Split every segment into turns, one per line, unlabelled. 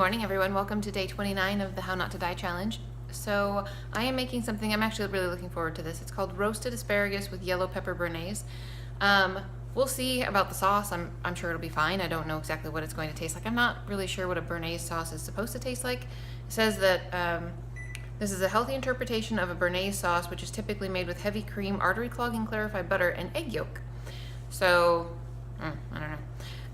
morning, everyone. Welcome to day 29 of the How Not to Die challenge. So I am making something, I'm actually really looking forward to this. It's called roasted asparagus with yellow pepper Bearnaise. We'll see about the sauce. I'm sure it'll be fine. I don't know exactly what it's going to taste like. I'm not really sure what a Bearnaise sauce is supposed to taste like. It says that this is a healthy interpretation of a Bearnaise sauce, which is typically made with heavy cream, artery-clogging clarified butter, and egg yolk. So, I don't know.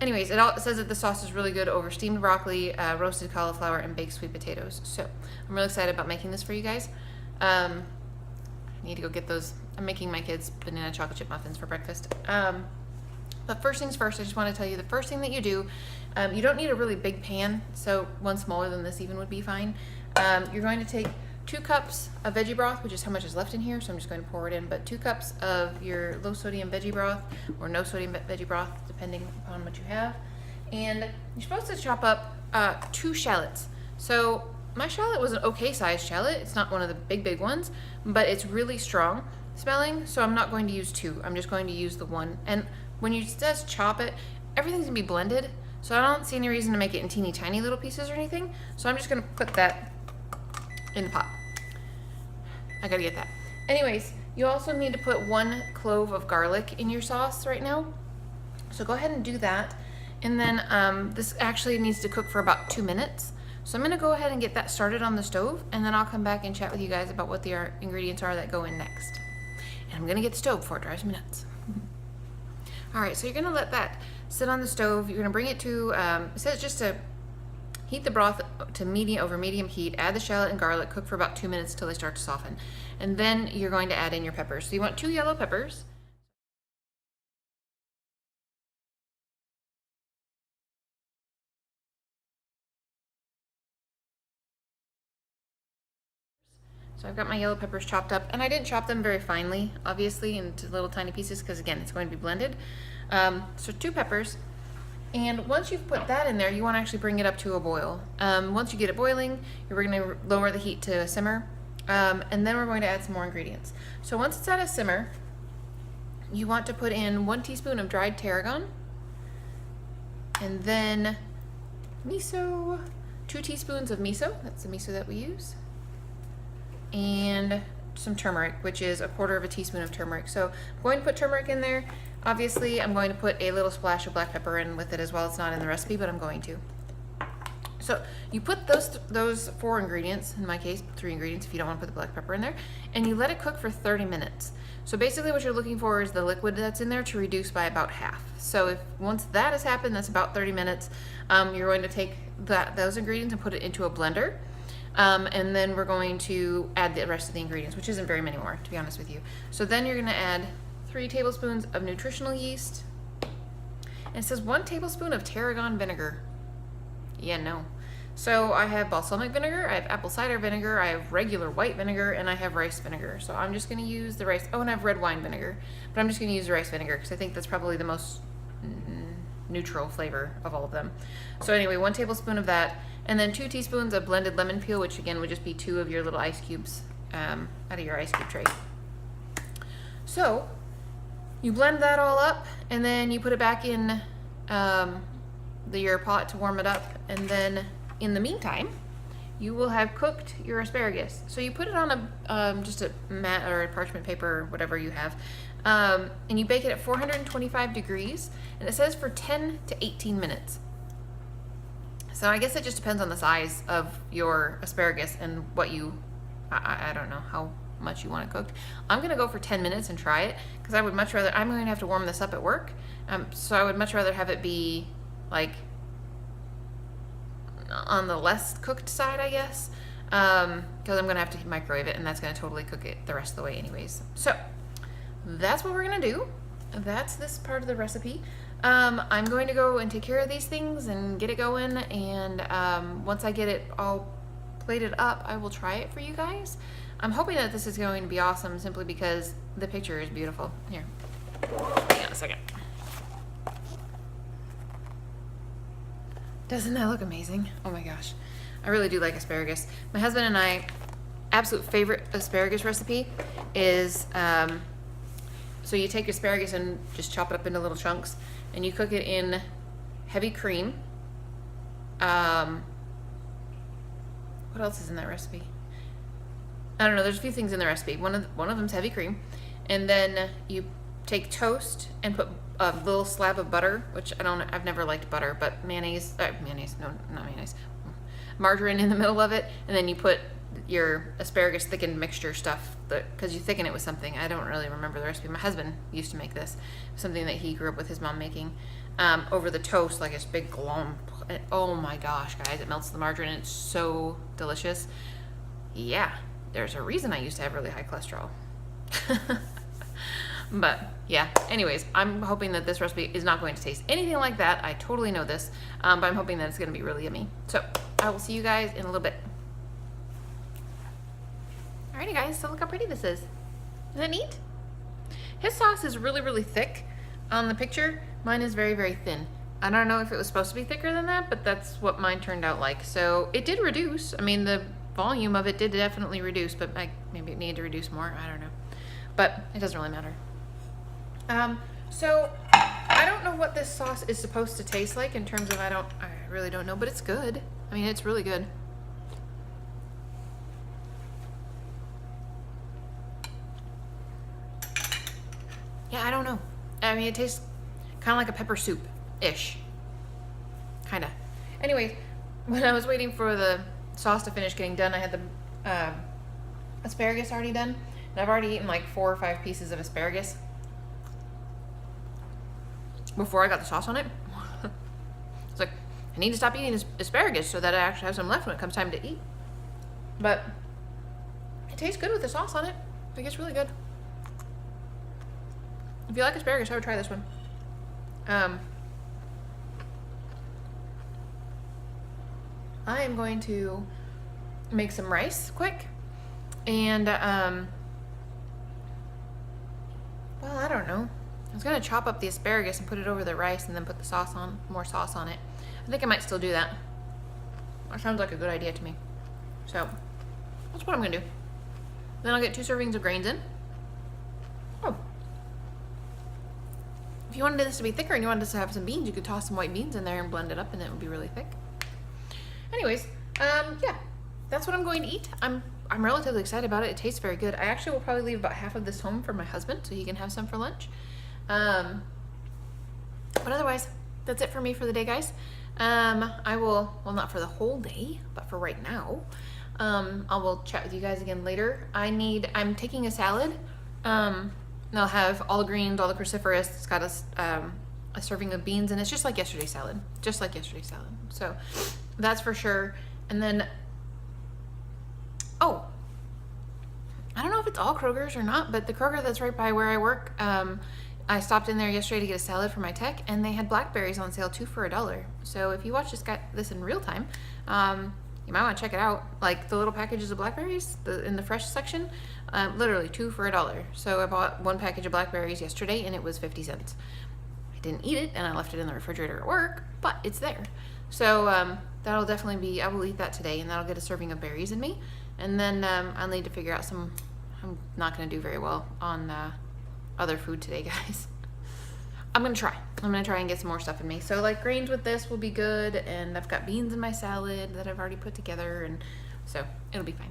Anyways, it says that the sauce is really good over steamed broccoli, roasted cauliflower, and baked sweet potatoes. So I'm really excited about making this for you guys. I need to go get those. I'm making my kids banana chocolate chip muffins for breakfast. But first things first, I just want to tell you the first thing that you do, you don't need a really big pan, so one smaller than this even would be fine. You're going to take 2 cups of veggie broth, which is how much is left in here, so I'm just going to pour it in, but 2 cups of your low sodium veggie broth or no sodium veggie broth, depending upon what you have. And you're supposed to chop up 2 shallots. So my shallot was an okay sized shallot. It's not one of the big ones, but it's really strong smelling, so I'm not going to use 2. I'm just going to use the 1. And when you says chop it, everything's gonna be blended, so I don't see any reason to make it in teeny tiny little pieces or anything. So I'm just gonna put that in the pot. I gotta get that. Anyways, you also need to put 1 clove of garlic in your sauce right now. So go ahead and do that. And then this actually needs to cook for about 2 minutes. So I'm gonna go ahead and get that started on the stove, and then I'll come back and chat with you guys about what the ingredients are that go in next. And I'm gonna get the stove before it drives me nuts. All right, so you're gonna let that sit on the stove. You're gonna bring it to, it says just to heat the broth to medium heat, add the shallot and garlic, cook for about 2 minutes till they start to soften. And then you're going to add in your peppers. So you want 2 yellow peppers. So I've got my yellow peppers chopped up, and I didn't chop them very finely, obviously, into little tiny pieces, because again, it's going to be blended. So 2 peppers. And once you've put that in there, you want to actually bring it up to a boil. Once you get it boiling, you're going to lower the heat to a simmer, and then we're going to add some more ingredients. So once it's at a simmer, you want to put in 1 teaspoon of dried tarragon, and then miso, 2 teaspoons of miso, that's the miso that we use, and some turmeric, which is 1/4 teaspoon of turmeric. So I'm going to put turmeric in there. Obviously, I'm going to put a little splash of black pepper in with it as well. It's not in the recipe, but I'm going to. So you put those 4 ingredients, in my case, 3 ingredients if you don't want to put the black pepper in there, and you let it cook for 30 minutes. So basically what you're looking for is the liquid that's in there to reduce by about half. So if once that has happened, that's about 30 minutes, you're going to take those ingredients and put it into a blender. And then we're going to add the rest of the ingredients, which isn't very many more, to be honest with you. So then you're going to add 3 tablespoons of nutritional yeast. And it says 1 tablespoon of tarragon vinegar. Yeah, no. So I have balsamic vinegar, I have apple cider vinegar, I have regular white vinegar, and I have rice vinegar. So I'm just going to use the rice. Oh, and I have red wine vinegar. But I'm just going to use the rice vinegar because I think that's probably the most neutral flavor of all of them. So anyway, 1 tablespoon of that, and then 2 teaspoons of blended lemon peel, which again would just be 2 of your little ice cubes out of your ice cube tray. So you blend that all up, and then you put it back in your pot to warm it up, and then in the meantime you will have cooked your asparagus. So you put it on a just a mat or a parchment paper or whatever you have, and you bake it at 425 degrees, and it says for 10 to 18 minutes. So I guess it just depends on the size of your asparagus and what I don't know how much you want it cooked. I'm gonna go for 10 minutes and try it because I would much rather, I'm going to have to warm this up at work, so I would much rather have it be like on the less cooked side, I guess, because I'm gonna have to microwave it, and that's gonna totally cook it the rest of the way anyways. So that's what we're gonna do. That's this part of the recipe. I'm going to go and take care of these things and get it going, and once I get it all plated up, I will try it for you guys. I'm hoping that this is going to be awesome simply because the picture is beautiful. Here, hang on a second. Doesn't that look amazing? Oh my gosh, I really do like asparagus. My husband and I, absolute favorite asparagus recipe is, so you take asparagus and just chop it up into little chunks, and you cook it in heavy cream, what else is in that recipe? I don't know. There's a few things in the recipe. One of them's heavy cream, and then you take toast and put a little slab of butter, which I've never liked butter, but mayonnaise, no, not mayonnaise, margarine in the middle of it, and then you put your asparagus thickened mixture stuff, because you thicken it with something. I don't really remember the recipe. My husband used to make this, something that he grew up with his mom making, over the toast, like this big glomp. Oh my gosh, guys, it melts the margarine, and it's so delicious. Yeah, there's a reason I used to have really high cholesterol. But yeah, anyways, I'm hoping that this recipe is not going to taste anything like that. I totally know this, but I'm hoping that it's going to be really yummy. So I will see you guys in a little bit. Alrighty guys, so look how pretty this is. Isn't that neat? His sauce is really, really thick on the picture. Mine is very, very thin. I don't know if it was supposed to be thicker than that, but that's what mine turned out like. So it did reduce. I mean, the volume of it did definitely reduce, but maybe it needed to reduce more. I don't know. But it doesn't really matter. So I don't know what this sauce is supposed to taste like in terms of, I really don't know, but it's good. I mean, it's really good. Yeah, I don't know. I mean, it tastes kind of like a pepper soup-ish. Kind of. Anyways, when I was waiting for the sauce to finish getting done, I had the asparagus already done. And I've already eaten like 4 or 5 pieces of asparagus before I got the sauce on it. It's like, I need to stop eating asparagus so that I actually have some left when it comes time to eat. But it tastes good with the sauce on it. I think it's really good. If you like asparagus, I would try this one. I am going to make some rice quick. And, well, I don't know. I was going to chop up the asparagus and put it over the rice and then put the sauce on, more sauce on it. I think I might still do that. That sounds like a good idea to me. So, that's what I'm going to do. Then I'll get 2 servings of grains in. Oh. If you wanted this to be thicker and you wanted this to have some beans, you could toss some white beans in there and blend it up and it would be really thick. Anyways, yeah, that's what I'm going to eat. I'm relatively excited about it. It tastes very good. I actually will probably leave about half of this home for my husband so he can have some for lunch. But otherwise, that's it for me for the day, guys. I will, well, not for the whole day, but for right now. I will chat with you guys again later. I'm taking a salad. I'll have all the greens, all the cruciferous. It's got a serving of beans, and it's just like yesterday's salad. Just like yesterday's salad. So that's for sure. And then, oh, I don't know if it's all Kroger's or not, but the Kroger that's right by where I work, I stopped in there yesterday to get a salad for my tech, and they had blackberries on sale, 2 for $1. So if you watch this in real time, you might want to check it out. Like the little packages of blackberries in the fresh section, literally 2 for $1. So I bought 1 package of blackberries yesterday, and it was 50 cents. I didn't eat it, and I left it in the refrigerator at work, but it's there. So that'll definitely be, I will eat that today, and that'll get a serving of berries in me. And then I'll need to figure out I'm not going to do very well on other food today, guys. I'm going to try and get some more stuff in me. So like grains with this will be good, and I've got beans in my salad that I've already put together, and so it'll be fine.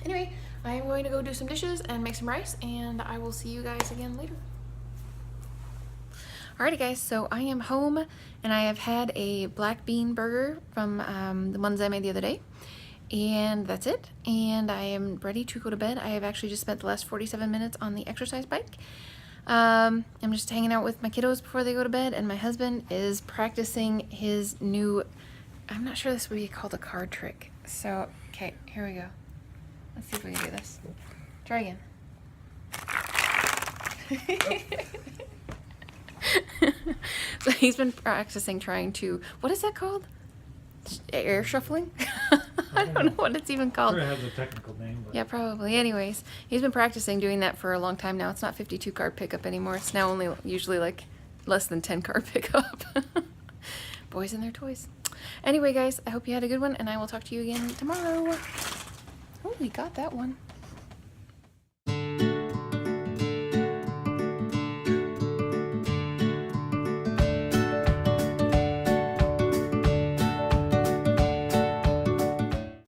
Anyway, I am going to go do some dishes and make some rice, and I will see you guys again later. Alrighty guys, so I am home, and I have had a black bean burger from the ones I made the other day. And that's it, and I am ready to go to bed. I have actually just spent the last 47 minutes on the exercise bike. I'm just hanging out with my kiddos before they go to bed, and my husband is practicing his new, I'm not sure this would be called a card trick. So, okay, here we go. Let's see if we can do this. Try again. So he's been practicing trying to, what is that called? Air shuffling? I don't know what it's even called.
Sure, it has a technical name. But...
yeah, probably. Anyways, he's been practicing doing that for a long time now. It's not 52 card pickup anymore. It's now only usually like less than 10 card pickup. Boys and their toys. Anyway, guys, I hope you had a good one, and I will talk to you again tomorrow. Oh, we got that one.